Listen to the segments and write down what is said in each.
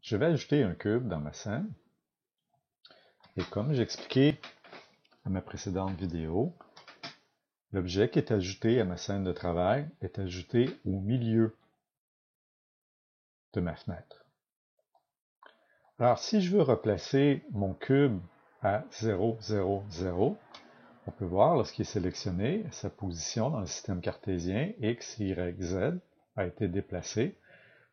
Je vais ajouter un cube dans ma scène. Et comme j'expliquais à ma précédente vidéo, l'objet qui est ajouté à ma scène de travail est ajouté au milieu de ma fenêtre. Alors, si je veux replacer mon cube à 0, 0, 0, on peut voir lorsqu'il est sélectionné, sa position dans le système cartésien, x, y, z, a été déplacée.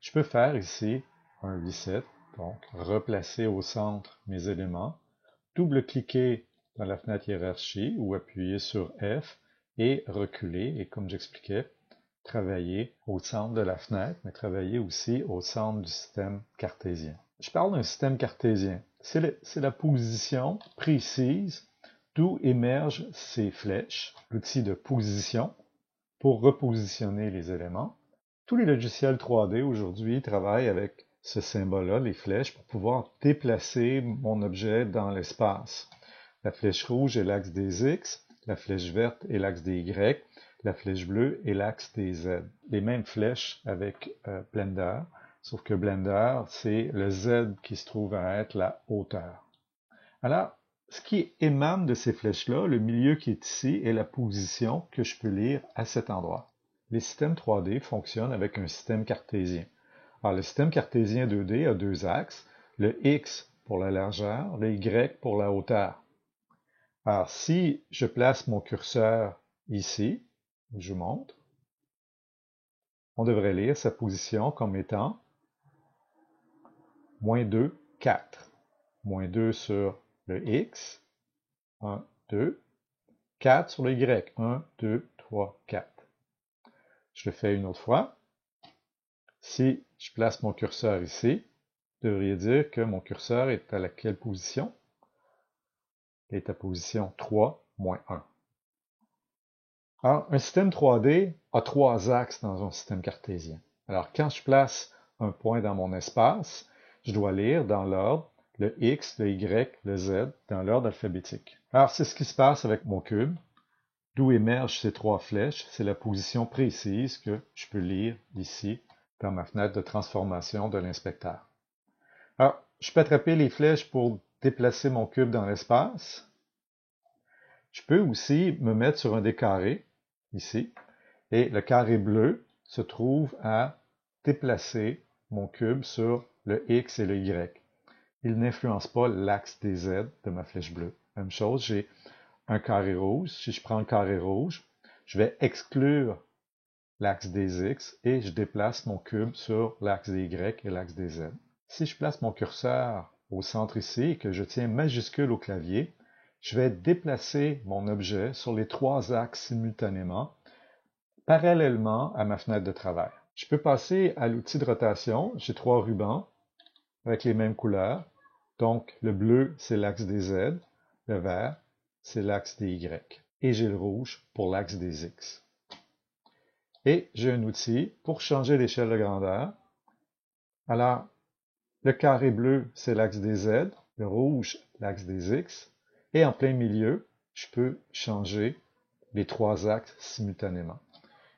Je peux faire ici un reset, donc replacer au centre mes éléments, double-cliquer dans la fenêtre hiérarchie ou appuyer sur F et reculer, et comme j'expliquais, travailler au centre de la fenêtre, mais travailler aussi au centre du système cartésien. Je parle d'un système cartésien. C'est la position précise d'où émergent ces flèches, l'outil de position, pour repositionner les éléments. Tous les logiciels 3D aujourd'hui travaillent avec ce symbole-là, les flèches, pour pouvoir déplacer mon objet dans l'espace. La flèche rouge est l'axe des X, la flèche verte est l'axe des Y, la flèche bleue est l'axe des Z. Les mêmes flèches avec Blender, sauf que Blender, c'est le Z qui se trouve à être la hauteur. Alors, ce qui émane de ces flèches-là, le milieu qui est ici, est la position que je peux lire à cet endroit. Les systèmes 3D fonctionnent avec un système cartésien. Alors, le système cartésien 2D a deux axes, le X pour la largeur, le Y pour la hauteur. Alors, si je place mon curseur ici, je montre, on devrait lire sa position comme étant -2, 4. -2 sur le X, 1, 2, 4 sur le Y, 1, 2, 3, 4. Je le fais une autre fois. Si je place mon curseur ici, vous devriez dire que mon curseur est à laquelle position? Il est à position 3, -1. Alors, un système 3D a trois axes dans un système cartésien. Alors, quand je place un point dans mon espace, je dois lire dans l'ordre le X, le Y, le Z, dans l'ordre alphabétique. Alors, c'est ce qui se passe avec mon cube. D'où émergent ces trois flèches, c'est la position précise que je peux lire ici dans ma fenêtre de transformation de l'inspecteur. Alors, je peux attraper les flèches pour déplacer mon cube dans l'espace. Je peux aussi me mettre sur un des carrés, ici, et le carré bleu se trouve à déplacer mon cube sur le X et le Y. Il n'influence pas l'axe des Z de ma flèche bleue. Même chose, j'ai un carré rouge. Si je prends le carré rouge, je vais exclure l'axe des X et je déplace mon cube sur l'axe des Y et l'axe des Z. Si je place mon curseur au centre ici et que je tiens majuscule au clavier, je vais déplacer mon objet sur les trois axes simultanément, parallèlement à ma fenêtre de travail. Je peux passer à l'outil de rotation. J'ai trois rubans avec les mêmes couleurs. Donc, le bleu, c'est l'axe des Z. Le vert, c'est l'axe des Y. Et j'ai le rouge pour l'axe des X. Et j'ai un outil pour changer l'échelle de grandeur. Alors, le carré bleu, c'est l'axe des Z. Le rouge, l'axe des X. Et en plein milieu, je peux changer les trois axes simultanément.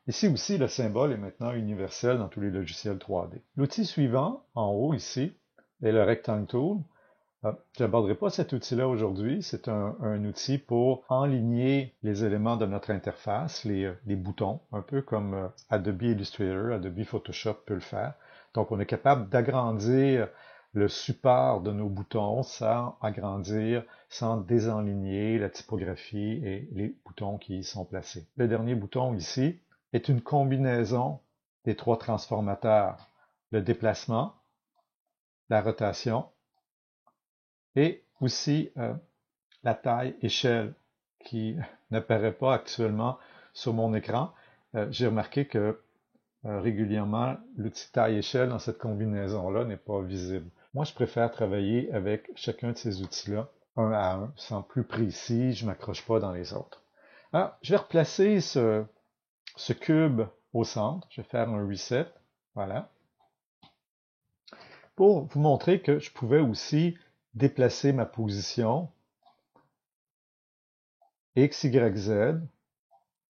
Ici aussi, le symbole est maintenant universel dans tous les logiciels 3D. L'outil suivant, en haut ici, est le Rectangle Tool. Je n'aborderai pas cet outil-là aujourd'hui. C'est un outil pour enligner les éléments de notre interface, les boutons, un peu comme Adobe Illustrator, Adobe Photoshop peut le faire. Donc, on est capable d'agrandir le support de nos boutons sans agrandir, sans désenligner la typographie et les boutons qui y sont placés. Le dernier bouton ici est une combinaison des trois transformateurs, le déplacement, la rotation et aussi la taille échelle qui n'apparaît pas actuellement sur mon écran. J'ai remarqué que régulièrement, l'outil taille échelle dans cette combinaison-là n'est pas visible. Moi, je préfère travailler avec chacun de ces outils-là, un à un, sans plus précis, je ne m'accroche pas dans les autres. Alors, je vais replacer ce cube au centre. Je vais faire un reset. Voilà. Pour vous montrer que je pouvais aussi déplacer ma position X, Y, Z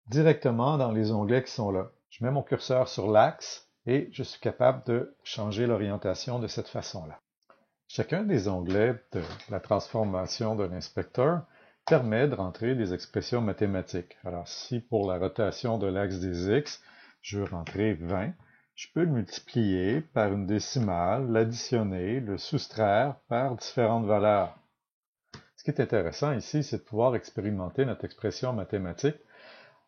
directement dans les onglets qui sont là. Je mets mon curseur sur l'axe et je suis capable de changer l'orientation de cette façon-là. Chacun des onglets de la transformation de l'inspecteur permet de rentrer des expressions mathématiques. Alors, si pour la rotation de l'axe des X, je veux rentrer 20, je peux le multiplier par une décimale, l'additionner, le soustraire par différentes valeurs. Ce qui est intéressant ici, c'est de pouvoir expérimenter notre expression mathématique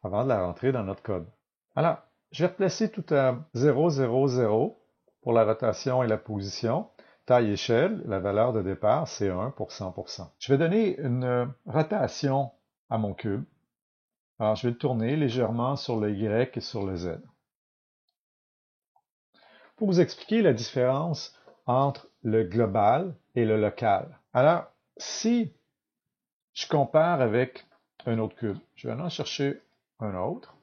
avant de la rentrer dans notre code. Alors, je vais replacer tout à 0, 0, 0 pour la rotation et la position. Taille échelle, la valeur de départ, c'est 1 pour 100%. Je vais donner une rotation à mon cube. Alors, je vais le tourner légèrement sur le Y et sur le Z. Pour vous expliquer la différence entre le global et le local. Alors, si je compare avec un autre cube, je vais en chercher un autre.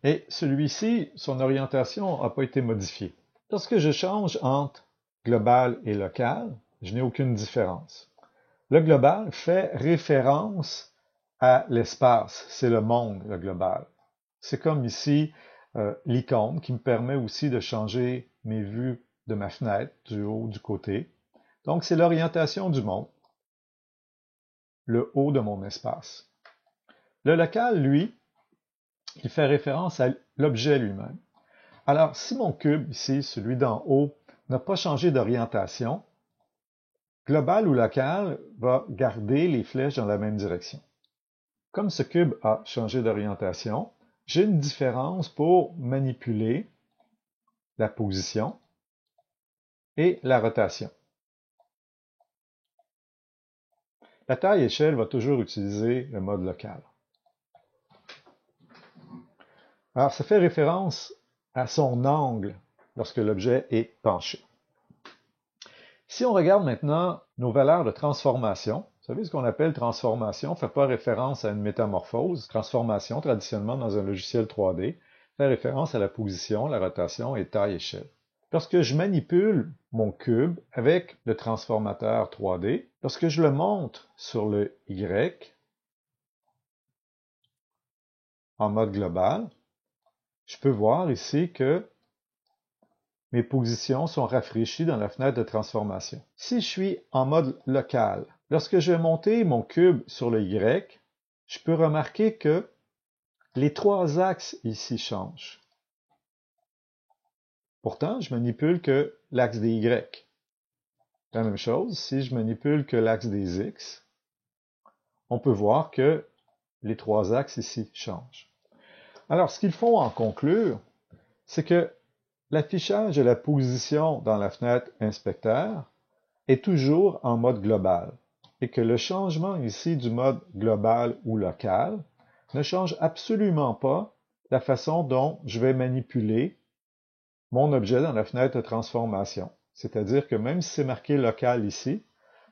Et celui-ci, son orientation n'a pas été modifiée. Lorsque je change entre global et local, je n'ai aucune différence. Le global fait référence à l'espace, c'est le monde, le global. C'est comme ici l'icône qui me permet aussi de changer mes vues de ma fenêtre, du haut, du côté. Donc c'est l'orientation du monde, le haut de mon espace. Le local, lui, il fait référence à l'objet lui-même. Alors, si mon cube, ici, celui d'en haut, n'a pas changé d'orientation, global ou local va garder les flèches dans la même direction. Comme ce cube a changé d'orientation, j'ai une différence pour manipuler la position et la rotation. La taille échelle va toujours utiliser le mode local. Alors, ça fait référence à son angle lorsque l'objet est penché. Si on regarde maintenant nos valeurs de transformation, vous savez ce qu'on appelle transformation, ne fait pas référence à une métamorphose. Transformation, traditionnellement dans un logiciel 3D, fait référence à la position, la rotation et taille échelle. Lorsque je manipule mon cube avec le transformateur 3D, lorsque je le monte sur le Y en mode global, je peux voir ici que mes positions sont rafraîchies dans la fenêtre de transformation. Si je suis en mode local, lorsque je vais monter mon cube sur le Y, je peux remarquer que les trois axes ici changent. Pourtant, je manipule que l'axe des Y. La même chose, si je manipule que l'axe des X, on peut voir que les trois axes ici changent. Alors, ce qu'il faut en conclure, c'est que l'affichage de la position dans la fenêtre inspecteur est toujours en mode global et que le changement ici du mode global ou local ne change absolument pas la façon dont je vais manipuler mon objet dans la fenêtre de transformation. C'est-à-dire que même si c'est marqué local ici,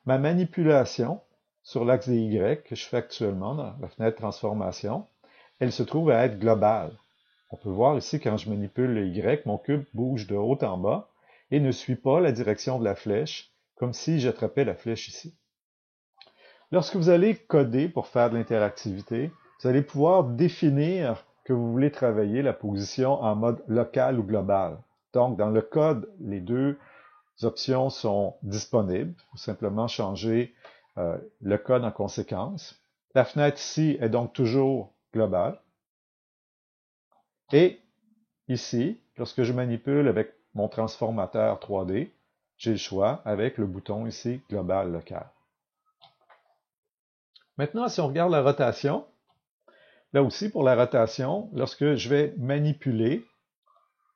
ma manipulation sur l'axe des Y que je fais actuellement dans la fenêtre de transformation, elle se trouve à être globale. On peut voir ici, quand je manipule le Y, mon cube bouge de haut en bas et ne suit pas la direction de la flèche, comme si j'attrapais la flèche ici. Lorsque vous allez coder pour faire de l'interactivité, vous allez pouvoir définir que vous voulez travailler la position en mode local ou global. Donc, dans le code, les deux options sont disponibles. Il faut simplement changer le code en conséquence. La fenêtre ici est donc toujours globale. Et ici, lorsque je manipule avec mon transformateur 3D, j'ai le choix avec le bouton ici, global, local. Maintenant, si on regarde la rotation, là aussi, pour la rotation, lorsque je vais manipuler,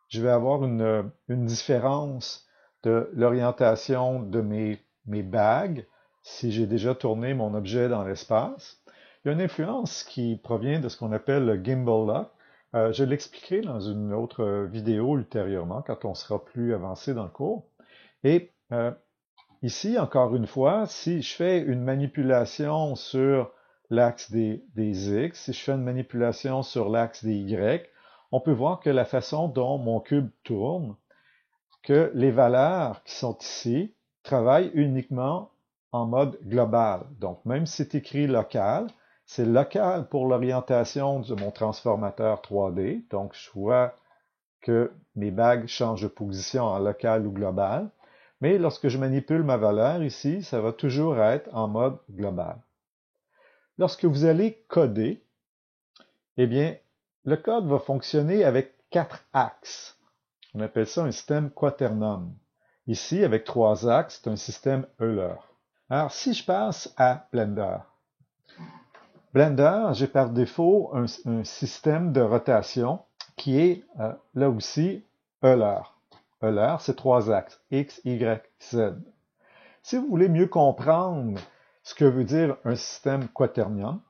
je vais avoir une différence de l'orientation de mes bagues si j'ai déjà tourné mon objet dans l'espace. Il y a une influence qui provient de ce qu'on appelle le gimbal lock. Je l'expliquerai dans une autre vidéo ultérieurement, quand on sera plus avancé dans le cours. Et ici, encore une fois, si je fais une manipulation sur l'axe des X, si je fais une manipulation sur l'axe des Y, on peut voir que la façon dont mon cube tourne, que les valeurs qui sont ici travaillent uniquement en mode global. Donc, même si c'est écrit local, c'est local pour l'orientation de mon transformateur 3D. Donc, je vois que mes bagues changent de position en local ou global, mais lorsque je manipule ma valeur ici, ça va toujours être en mode global. Lorsque vous allez coder, eh bien, le code va fonctionner avec 4 axes. On appelle ça un système quaternum. Ici, avec 3 axes, c'est un système Euler. Alors, si je passe à Blender, j'ai par défaut un système de rotation qui est là aussi Euler. Euler, c'est 3 axes, X, Y, Z. Si vous voulez mieux comprendre ce que veut dire un système quaternium,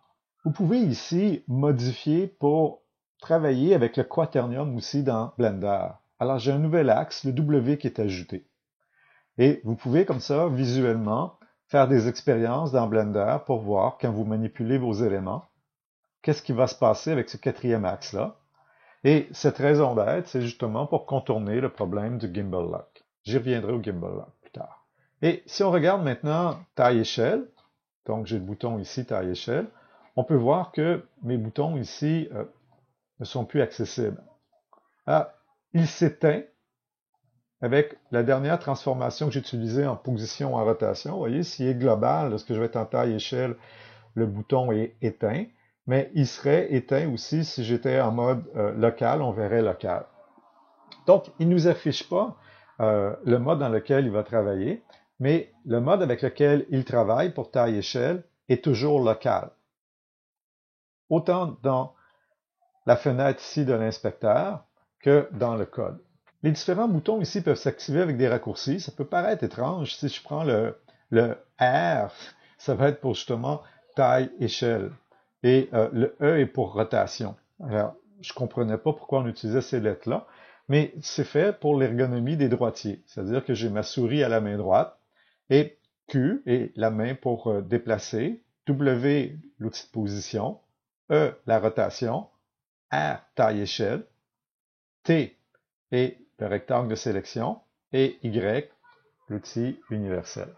vous pouvez ici modifier pour travailler avec le quaternium aussi dans Blender. Alors, j'ai un nouvel axe, le W qui est ajouté. Et vous pouvez comme ça, visuellement, faire des expériences dans Blender pour voir, quand vous manipulez vos éléments, qu'est-ce qui va se passer avec ce 4e axe-là. Et cette raison d'être, c'est justement pour contourner le problème du gimbal lock. J'y reviendrai au gimbal lock plus tard. Et si on regarde maintenant taille-échelle, donc j'ai le bouton ici taille-échelle, on peut voir que mes boutons ici ne sont plus accessibles. Ah, il s'éteint avec la dernière transformation que j'ai utilisée en position en rotation. Vous voyez, s'il est global, lorsque je vais être en taille-échelle, le bouton est éteint, mais il serait éteint aussi si j'étais en mode local, on verrait local. Donc, il ne nous affiche pas le mode dans lequel il va travailler, mais le mode avec lequel il travaille pour taille-échelle est toujours local. Autant dans la fenêtre ici de l'inspecteur que dans le code. Les différents boutons ici peuvent s'activer avec des raccourcis. Ça peut paraître étrange. Si je prends le R, ça va être pour justement taille, échelle. Et le E est pour rotation. Alors, je ne comprenais pas pourquoi on utilisait ces lettres-là, mais c'est fait pour l'ergonomie des droitiers. C'est-à-dire que j'ai ma souris à la main droite et Q est la main pour déplacer, W, l'outil de position, E, la rotation, R, taille, échelle, T est le rectangle de sélection, et Y, l'outil universel.